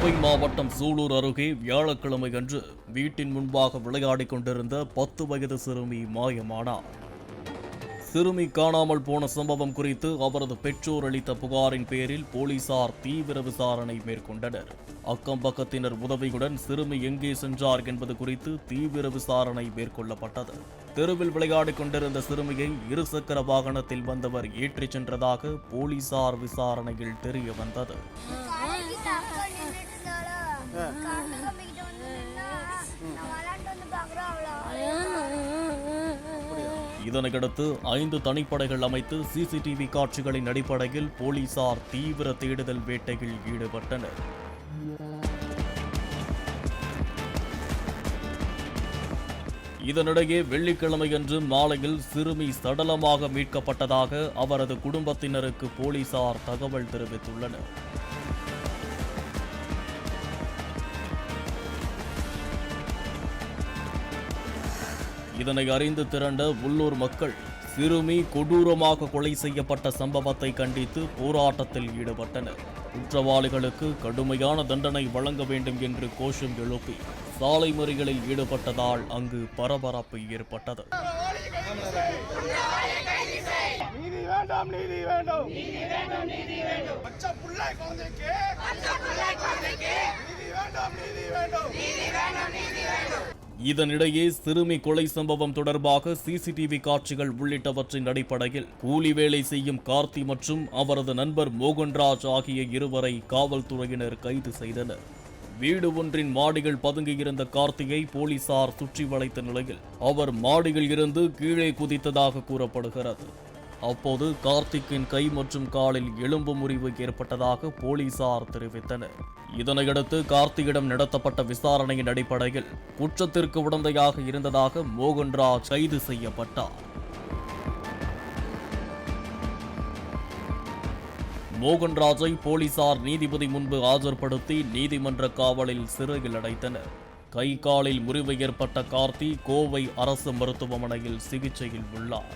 கோவை மாவட்டம் சூலூர் அருகே வியாழக்கிழமை அன்று வீட்டின் முன்பாக விளையாடிக் கொண்டிருந்த 10 வயது சிறுமி மாயமானார். சிறுமி காணாமல் போன சம்பவம் குறித்து அவரது பெற்றோர் அளித்த புகாரின் பேரில் போலீசார் தீவிர விசாரணை மேற்கொண்டனர். அக்கம் பக்கத்தினர் உதவியுடன் சிறுமி எங்கே சென்றார் என்பது குறித்து தீவிர விசாரணை மேற்கொள்ளப்பட்டது. தெருவில் விளையாடிக் கொண்டிருந்த சிறுமியை இருசக்கர வாகனத்தில் வந்தவர் ஏற்றிச் சென்றதாக போலீசார் விசாரணையில் தெரிய வந்தது. இதனையடுத்து 5 தனிப்படைகள் அமைத்து சிசிடிவி காட்சிகளின் அடிப்படையில் போலீசார் தீவிர தேடுதல் வேட்டையில் ஈடுபட்டனர். இதனிடையே வெள்ளிக்கிழமையன்று மாலையில் சிறுமி சடலமாக மீட்கப்பட்டதாக அவரது குடும்பத்தினருக்கு போலீசார் தகவல் தெரிவித்துள்ளனர். இதனை அறிந்து திரண்ட உள்ளூர் மக்கள் சிறுமி கொடூரமாக கொலை செய்யப்பட்ட சம்பவத்தை கண்டித்து போராட்டத்தில் ஈடுபட்டனர். குற்றவாளிகளுக்கு கடுமையான தண்டனை வழங்க வேண்டும் என்று கோஷம் எழுப்பி சாலை மறியலில் ஈடுபட்டதால் அங்கு பரபரப்பு ஏற்பட்டது. இதனிடையே சிறுமி கொலை சம்பவம் தொடர்பாக சிசிடிவி காட்சிகள் உள்ளிட்டவற்றின் அடிப்படையில் கூலி வேலை செய்யும் கார்த்தி மற்றும் அவரது நண்பர் மோகன்ராஜ் ஆகிய இருவரை காவல்துறையினர் கைது செய்தனர். வீடு ஒன்றின் மாடிகள் பதுங்கியிருந்த கார்த்தியை போலீசார் சுற்றி வளைத்த நிலையில் அவர் மாடியில் இருந்து கீழே குதித்ததாக கூறப்படுகிறது. அப்போது கார்த்திக்கின் கை மற்றும் காலில் எலும்பு முறிவு ஏற்பட்டதாக போலீசார் தெரிவித்தனர். இதனையடுத்து கார்த்தியிடம் நடத்தப்பட்ட விசாரணையின் அடிப்படையில் குற்றத்திற்கு உடந்தையாக இருந்ததாக மோகன்ராஜ் கைது செய்யப்பட்டார். மோகன்ராஜை போலீசார் நீதிபதி முன்பு ஆஜர்படுத்தி நீதிமன்ற காவலில் சிறையில் அடைத்தனர். கை காலில் முறிவு ஏற்பட்ட கார்த்தி கோவை அரசு மருத்துவமனையில் சிகிச்சையில் உள்ளார்.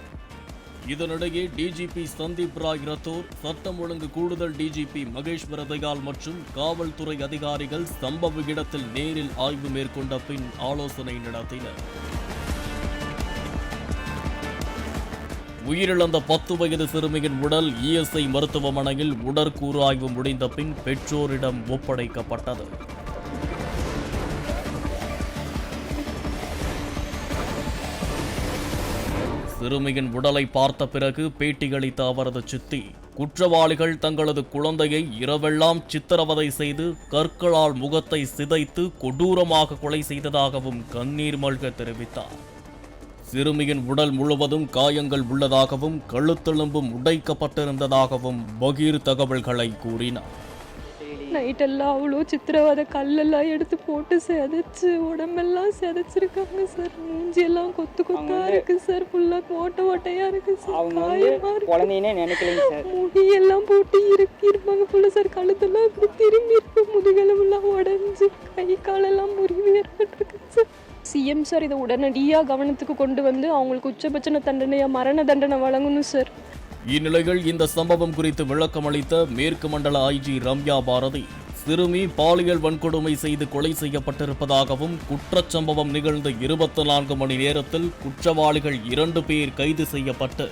இதனிடையே டிஜிபி சந்தீப் ராய் ரத்தோர், சட்டம் ஒழுங்கு கூடுதல் டிஜிபி மகேஸ்வர தயாள் மற்றும் காவல்துறை அதிகாரிகள் சம்பவ இடத்தில் நேரில் ஆய்வு மேற்கொண்ட பின் ஆலோசனை நடத்தினர். உயிரிழந்த 10 வயது சிறுமியின் உடல் இஎஸ்ஐ மருத்துவமனையில் உடற்கூறு ஆய்வு முடிந்த பின் பெற்றோரிடம் ஒப்படைக்கப்பட்டது. சிறுமியின் உடலை பார்த்த பிறகு பேட்டியளித்த அவரது சித்தி, குற்றவாளிகள் தங்களது குழந்தையை இரவெல்லாம் சித்திரவதை செய்து கற்களால் முகத்தை சிதைத்து கொடூரமாக கொலை செய்ததாகவும் கண்ணீர் மல்க தெரிவித்தார். சிறுமியின் உடல் முழுவதும் காயங்கள் உள்ளதாகவும் கழுத்தெலும்பும் உடைக்கப்பட்டிருந்ததாகவும் பகீர் தகவல்களை கூறினார். நைட்டெல்லாம் அவ்வளோ சித்திரவதை கல்லெல்லாம் எடுத்து போட்டு செதைச்சு உடம்பெல்லாம் செதைச்சிருக்காங்க சார். மூஞ்சியெல்லாம் கொத்து கொத்தா இருக்கு சார். ஃபுல்லாக ஓட்டையா இருக்கு சார். குழந்தைனே நினைக்கலைங்க சார். முடியெல்லாம் போட்டு இருப்பாங்க ஃபுல்லாக சார். கழுத்தெல்லாம் இப்படி திரும்பி இருக்கு. முதுகெலும்பெல்லாம் உடஞ்சி கை காலெல்லாம் முறிவு ஏற்பட்டிருக்கு சார். சிஎம் சார் இதை உடனடியாக கவனத்துக்கு கொண்டு வந்து அவங்களுக்கு உச்சபட்ச தண்டனையாக மரண தண்டனை வழங்கணும் சார். இந்நிலையில் இந்த சம்பவம் குறித்து விளக்கம் அளித்த மேற்கு மண்டல ஐஜி ரம்யா பாரதி, சிறுமி பாலியல் வன்கொடுமை செய்து கொலை செய்யப்பட்டிருப்பதாகவும் குற்றச்சம்பவம் நிகழ்ந்த 24 மணி நேரத்தில் குற்றவாளிகள் 2 பேர் கைது செய்யப்பட்டு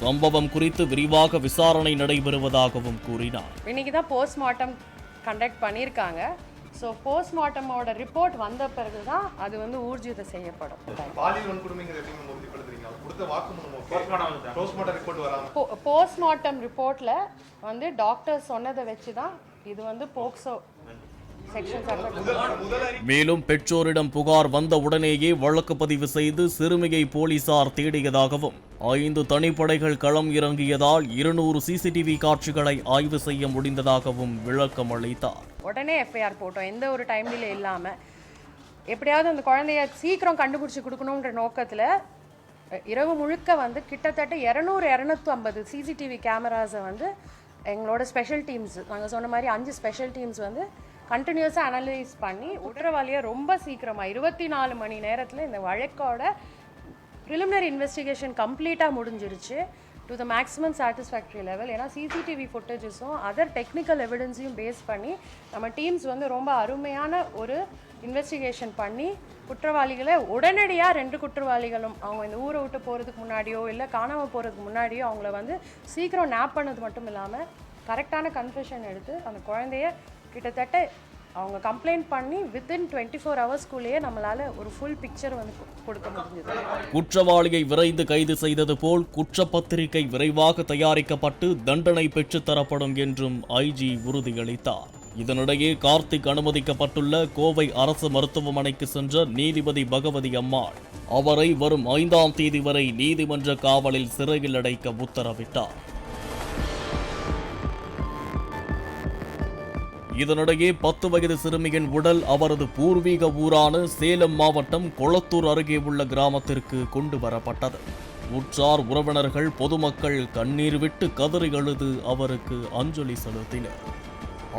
சம்பவம் குறித்து விரிவாக விசாரணை நடைபெறுவதாகவும் கூறினார். இன்னைக்கு தான் போஸ்ட்மார்ட்டம் கண்டக்ட் பண்ணியிருக்காங்க. ஸோ போஸ்ட்மார்ட்டமோட ரிப்போர்ட் வந்த பிறகு தான் அது வந்து ஊர்ஜிதம் செய்யப்படும். போஸ்ட்மார்ட்டம் ரிப்போர்ட்ல வந்து டாக்டர் சொன்னதை வச்சு தான் இது வந்து போக்சோ மேலும் பெற்றோரிடம் புகார் வந்த உடனேயே வழக்கு பதிவு செய்து சிறுமியை போலீசார் தேடியதாகவும் 5 தனிப்படைகள் களம் இறங்கியதால் 200 சிசிடிவி காட்சிகளை ஆய்வு செய்ய முடிந்ததாகவும் விளக்கம் அளித்தார். உடனே எஃப்ஐஆர் போட்டோம். எந்த ஒரு டைம் டிலே இல்லாம எப்படியாவது அந்த குழந்தைய சீக்கிரம் கண்டுபிடிச்சு கொடுக்கணுன்ற நோக்கத்துல இரவு முழுக்க வந்து கிட்டத்தட்ட 200-250 சிசிடிவி கேமராஸை வந்து எங்களோட ஸ்பெஷல் டீம்ஸ், நாங்கள் சொன்ன மாதிரி 5 ஸ்பெஷல் டீம்ஸ் வந்து கண்டினியூஸாக அனலைஸ் பண்ணி குற்றவாளியை ரொம்ப சீக்கிரமாக 24 மணி நேரத்தில் இந்த வழக்கோட ப்ரிலிமினரி இன்வெஸ்டிகேஷன் கம்ப்ளீட்டாக முடிஞ்சிருச்சு. To the maximum satisfactory level. ஏன்னா சிசிடிவி ஃபுட்டேஜஸும் அதர் டெக்னிக்கல் எவிடன்ஸையும் பேஸ் பண்ணி நம்ம டீம்ஸ் வந்து ரொம்ப அருமையான ஒரு இன்வெஸ்டிகேஷன் பண்ணி குற்றவாளிகளை உடனடியாக 2 குற்றவாளிகளும் அவங்க இந்த ஊரை விட்டு போகிறதுக்கு முன்னாடியோ இல்லை காணாமல் போகிறதுக்கு முன்னாடியோ அவங்கள வந்து சீக்கிரம் நேப் பண்ணது மட்டும் இல்லாமல் கரெக்டான கன்ஃபெஷன் எடுத்து அந்த குழந்தைய கிட்டத்தட்ட அவங்க கம்ப்ளைண்ட் பண்ணி வித்தின் 24 ஹவர்ஸ்க்குள்ளேயே நம்மளால ஒரு ஃபுல் பிக்சர் வந்து கொடுக்க முடிஞ்சது. குற்றவாளியை விரைந்து கைது செய்தது போல் குற்றப்பத்திரிகை விரைவாக தயாரிக்கப்பட்டு தண்டனை பெற்றுத்தரப்படும் என்றும் ஐஜி உறுதியளித்தார். இதனிடையே கார்த்திக் அனுமதிக்கப்பட்டுள்ள கோவை அரசு மருத்துவமனைக்கு சென்ற நீதிபதி பகவதி அம்மாள் அவரை வரும் 5ஆம் தேதி வரை நீதிமன்ற காவலில் சிறையில் அடைக்க உத்தரவிட்டார். இதனிடையே 10 வயது சிறுமியின் உடல் அவரது பூர்வீக ஊரான சேலம் மாவட்டம் கொளத்தூர் அருகே உள்ள கிராமத்திற்கு கொண்டு வரப்பட்டது. உற்றார் உறவினர்கள் பொதுமக்கள் கண்ணீர் விட்டு கதறி அழுது அவருக்கு அஞ்சலி செலுத்தினர்.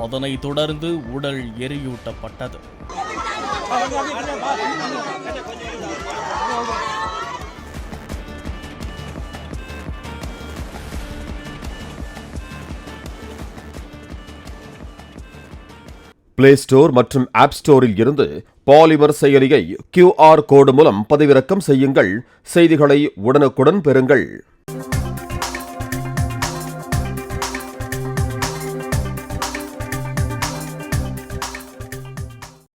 அதனைத் தொடர்ந்து உடல் எரியூட்டப்பட்டது. பிளே ஸ்டோர் மற்றும் ஆப் ஸ்டோரில் இருந்து பாலிமர் செயலியை QR கோடு மூலம் பதிவிறக்கம் செய்யுங்கள். செய்திகளை உடனுக்குடன் பெறுங்கள்.